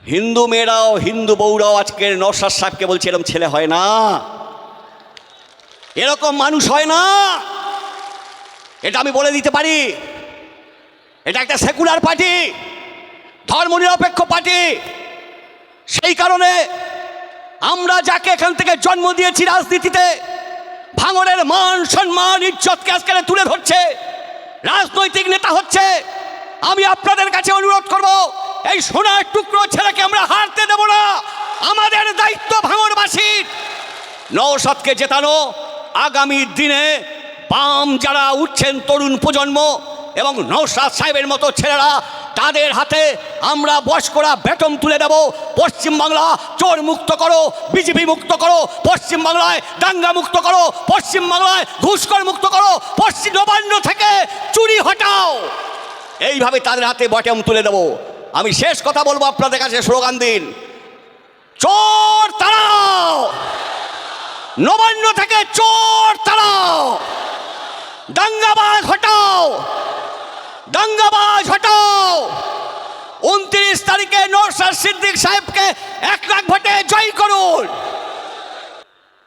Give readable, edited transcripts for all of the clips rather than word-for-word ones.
হিন্দু মেয়েরাও হিন্দু বউরাও আজকের নওশাদ সাহেবকে বলছে এরকম ছেলে হয় না, এরকম মানুষ হয় না। এটা আমি বলে দিতে পারি। এটা একটা সেকুলার পার্টি, ধর্মনিরপেক্ষ পার্টি। সেই কারণে আমরা যাকে এখান থেকে জন্ম দিয়েছি রাজনীতিতে, ভাঙড়ের মান সম্মান ইজ্জতকে আজকে তুলে ধরছে, রাজনৈতিক নেতা হচ্ছে। আমি আপনাদের কাছে অনুরোধ করব, এই সোনার টুকরো ছেলেকে আমরা হারতে দেব না। আমাদের দায়িত্ব ভাঙড়বাসীর নওশাদকে জেতানো। আগামী দিনে বাম যারা উঠছেন তরুণ প্রজন্ম এবং নওশাদ সাহেবের মতো ছেলেরা, তাদের হাতে আমরা বয়স্করা ব্যাটন তুলে দেব। পশ্চিমবাংলা চোর মুক্ত করো, বিজেপি মুক্ত করো, পশ্চিমবাংলায় দাঙ্গা মুক্ত করো, পশ্চিমবাংলায় ঘুষখোর মুক্ত করো, পশ্চিম নবান্ন থেকে চুরি হটাও। এইভাবে তাদের হাতে ব্যাটন তুলে দেব। আমি শেষ কথা বলবো, আপনাদের কাছে স্লোগান দিন, চোর তাড়াও, নবান্ন থেকে চোর তাড়াও, দাঙ্গাবাজ হটাও, দাঙ্গাবাজ হটাও। 29 তারিখে নওশাদ সিদ্দিক সাহেবকে 1 লাখ ভোটে জয় করুন।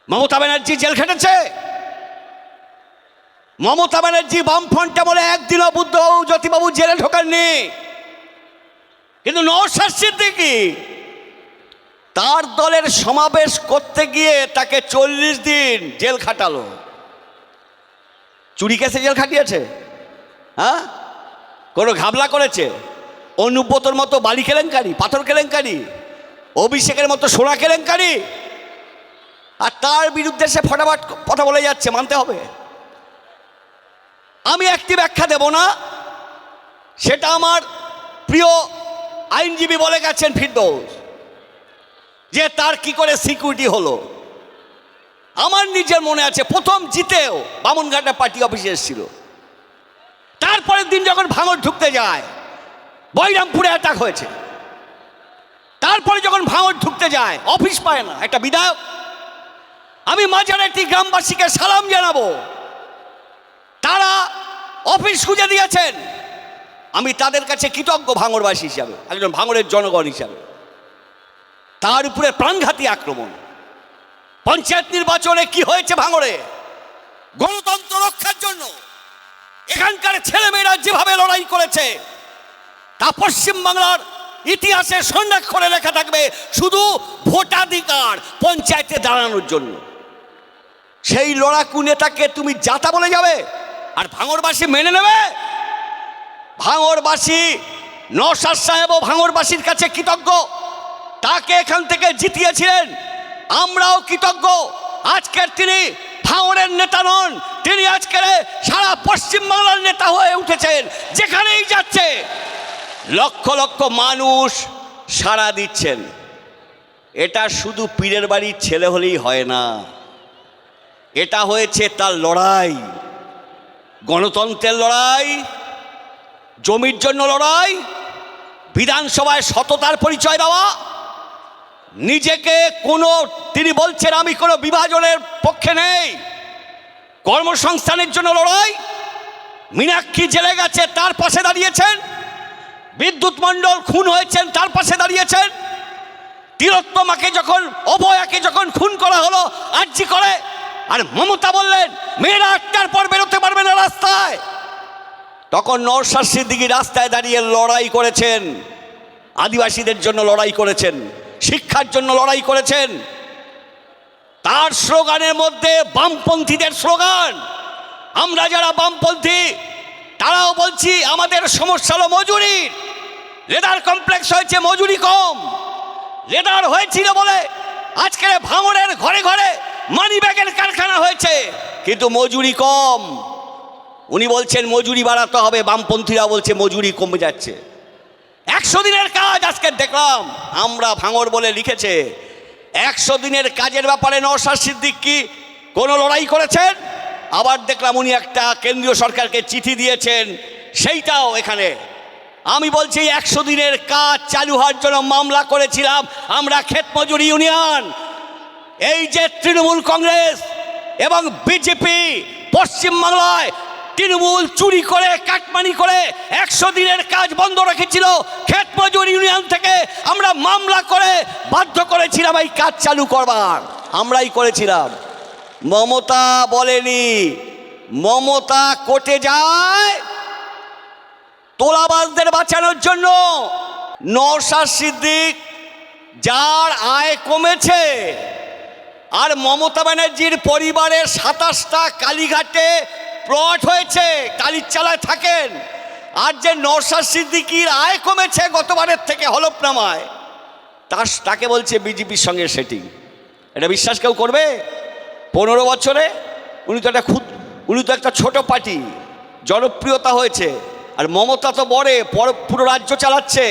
মমতা ব্যানার্জি জেল খেটেছে। মমতা ব্যানার্জি বামফ্রন্টে বলে একদিনও বুদ্ধ জ্যোতিবাবু জেলে ঢোকাননি, কিন্তু নওশাদ সিদ্দিকী তার দলের সমাবেশ করতে গিয়ে তাকে 40 দিন জেল খাটালো। চুরি কেসে জেল খাটিয়েছে? হ্যাঁ, কোনো ঘাবলা করেছে? অনুব্রতর মতো বালি কেলেঙ্কারি, পাথর কেলেঙ্কারি, অভিষেকের মতো সোনা কেলেঙ্কারি, আর তার বিরুদ্ধে সে ফটাফট কথা বলে যাচ্ছে, মানতে হবে। আমি একটি ব্যাখ্যা দেব না, সেটা আমার প্রিয় আইনজীবী বলে গেছেন ফিরদৌস, যে তার কি করে সিকিউরিটি হলো। আমার নিজের মনে আছে, প্রথম জিতেও বামুনঘাটা পার্টি অফিসে এসেছিল। তারপরের দিন যখন ভাঙড় ঢুকতে যায়, বৈরামপুরে অ্যাটাক হয়েছে। তারপরে যখন ভাঙড় ঢুকতে যায়, অফিস পায় না একটা বিধায়ক। আমি মাঝারেটি গ্রামবাসীকে সালাম জানাবো, তারা অফিস খুঁজে দিয়েছেন। আমি তাদের কাছে কৃতজ্ঞ ভাঙড়বাসী হিসাবে, একজন ভাঙড়ের জনগণ হিসাবে। তার উপরে প্রাণঘাতী আক্রমণ। পঞ্চায়েত নির্বাচনে কি হয়েছে ভাঙড়ে, গণতন্ত্র রক্ষার জন্য এখানকার ছেলেমেয়েরা যেভাবে লড়াই করেছে, তা পশ্চিমবাংলার ইতিহাসে স্বর্ণাক্ষরে লেখা থাকবে। শুধু ভোটাধিকার পঞ্চায়েতে দাঁড়ানোর জন্য সেই লড়াকু নেতাকে তুমি যাতা বলে যাবে, আর ভাঙড়বাসী মেনে নেবে? ভাঙড়বাসী, নওশাদ সাহেব ও ভাঙড়বাসীর কাছে কৃতজ্ঞ, তাকে এখান থেকে জিতিয়েছিলেন। আমরাও কৃতজ্ঞ। আজকের তিনি ভাঙড়ের নেতা নন, তিনি আজকের সারা পশ্চিমবাংলার নেতা হয়ে উঠেছেন। যেখানেই যাচ্ছে লক্ষ লক্ষ মানুষ সাড়া দিচ্ছেন। এটা শুধু পীরের বাড়ির ছেলে হলেই হয় না, এটা হয়েছে তার লড়াই, গণতন্ত্রের লড়াই, জমির জন্য লড়াই, বিধানসভায় সততার পরিচয় দেওয়া, নিজেকে কোনো, তিনি বলছেন আমি কোনো বিভাজনের পক্ষে নেই, কর্মসংস্থানের জন্য লড়াই। মীনাক্ষী জেলে গেছে, তার পাশে দাঁড়িয়েছেন। বিদ্যুৎ মণ্ডল খুন হয়েছেন, তার পাশে দাঁড়িয়েছেন। তিলোত্তমাকে যখন, অভয়াকে যখন খুন করা হলো আর্জি করে, আর মমতা বললেন মেয়েরা 8টার পর বেরোতে পারবে না রাস্তায়, তখন নওশাদ সিদ্দিকী রাস্তায় দাঁড়িয়ে লড়াই করেছেন, আদিবাসীদের জন্য লড়াই করেছেন, শিক্ষার জন্য লড়াই করেছেন। তার স্লোগানের মধ্যে বামপন্থীদের স্লোগান। আমরা যারা বামপন্থী তারাও বলছি আমাদের সমস্যা হলো মজুরির। লেদার কমপ্লেক্স হয়েছে, মজুরি কম। লেদার হয়েছিল বলে আজকে ভাঙড়ের ঘরে ঘরে মানি ব্যাগের কারখানা হয়েছে, কিন্তু মজুরি কম। উনি বলছেন মজুরি বাড়াতে হবে, বামপন্থীরা বলছে মজুরি কমে যাচ্ছে। 100 দিনের কাজ আজকে দেখলাম আমরা ভাঙড় বলে লিখেছে। 100 দিনের কাজের ব্যাপারে নওশাদ সিদ্দিক কি কোনো লড়াই করেছেন? আবার দেখলাম উনি একটা কেন্দ্রীয় সরকারকে চিঠি দিয়েছেন, সেইটাও এখানে। আমি বলছি 100 দিনের কাজ চালু হওয়ার জন্য মামলা করেছিলাম আমরা ক্ষেত মজুরি ইউনিয়ন। এই যে তৃণমূল কংগ্রেস এবং বিজেপি পশ্চিমবাংলায় তৃণমূল চুরি করে কাটমানি করে 100 দিনের কাজ বন্ধ রেখেছিল। ক্ষেত মজুর ইউনিয়ন থেকে আমরা মামলা করে বাধ্য করেছিলাম এই কাজ চালু করবার, আমরাই করেছিলাম। মমতা বলেনি, মমতা কোর্টে যায় তোলাবাজদের বাঁচানোর জন্য। নওশাদ সিদ্দিক যার আয় কমেছে, আর মমতা ব্যানার্জির পরিবারের 27টা কালীঘাটে প্লট হয়েছে, কালীর চালায় থাকেন, আর যে নওশাদ সিদ্দিকির আয় কমেছে গতবারের থেকে হলফনামায়, তাকে বলছে বিজেপির সঙ্গে সেটিং। এটা বিশ্বাস কেউ করবে? 15 বছরে উনি তো একটা ছোট পার্টি, জনপ্রিয়তা হয়েছে। আর মমতা তো পুরো রাজ্য চালাচ্ছে,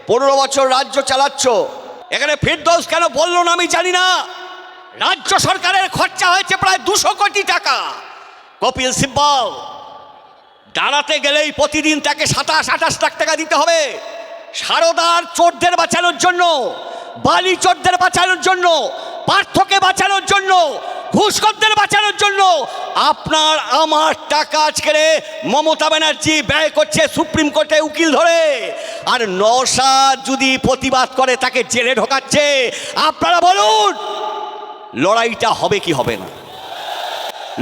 15 বছর রাজ্য চালাচ্ছ। এখানে ফেরদৌস কেন বললো না আমি জানি না। রাজ্য সরকারের খরচা হয়েছে প্রায় 200 কোটি টাকা। কপিল সিব্বল দাঁড়াতে গেলেই প্রতিদিন তাকে 27-28 লাখ টাকা দিতে হবে। সারদার চোরদের বাঁচানোর জন্য, বালি চোরদের বাঁচানোর জন্য, পার্থকে বাঁচানোর জন্য, ঘুষখোরদের বাঁচানোর জন্য আপনার আমার টাকা আজকে মমতা ব্যানার্জি ব্যয় করছে সুপ্রিম কোর্টে উকিল ধরে। আর নওশাদ যদি প্রতিবাদ করে তাকে জেলে ঢোকাচ্ছে। আপনারা বলুন, লড়াইটা হবে কি হবে না?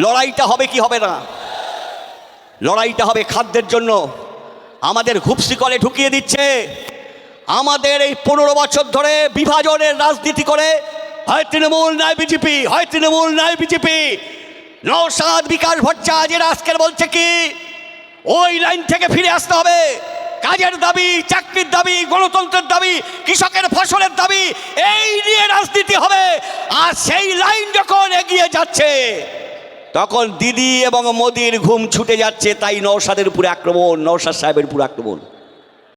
লড়াইটা হবে কি হবে না? লড়াইটা হবে খাদ্যের জন্য। আমাদের ঘুপসিকলে ঢুকিয়ে দিচ্ছে। আমাদের এই 15 বছর ধরে বিভাজনের রাজনীতি করে, হয় তৃণমূল নয় বিজেপি, হয় তৃণমূল নয় বিজেপি। নওশাদ বিকাশ ভট্টাচার্য আজকের বলছে কি, ওই লাইন থেকে ফিরে আসতে হবে। কাজের দাবি, চাকরির দাবি, গণতন্ত্রের দাবি, কৃষকের ফসলের দাবি, এই নিয়ে রাজনীতি হবে। আর সেই লাইন যখন এগিয়ে যাচ্ছে তখন দিদি এবং মোদির ঘুম ছুটে যাচ্ছে। তাই নওশাদের উপরে আক্রমণ, নওশাদ সাহেবের উপরে আক্রমণ।